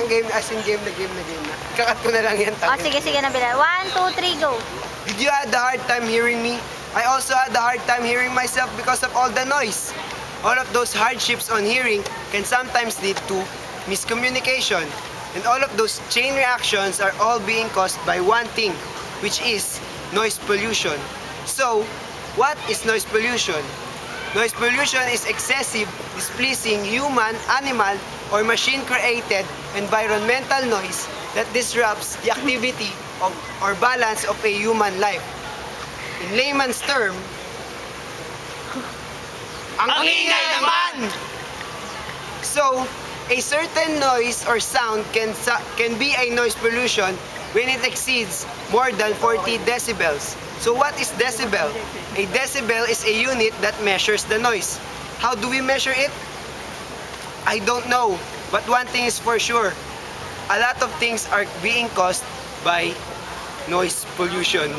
game, as in game na. Kakat ko na lang yan. Oh, sige, nabila. 1, 2, 3, go. Did you had a hard time hearing me? I also had a hard time hearing myself because of all the noise. All of those hardships on hearing can sometimes lead to miscommunication. And all of those chain reactions are all being caused by one thing, which is noise pollution. So, what is noise pollution? Noise pollution is excessive, displeasing human, animal, or machine-created environmental noise that disrupts the activity of or balance of a human life. In layman's term, ang ingay naman! So, a certain noise or sound can be a noise pollution when it exceeds more than 40 decibels. So what is decibel? A decibel is a unit that measures the noise. How do we measure it? I don't know. But one thing is for sure. A lot of things are being caused by noise pollution.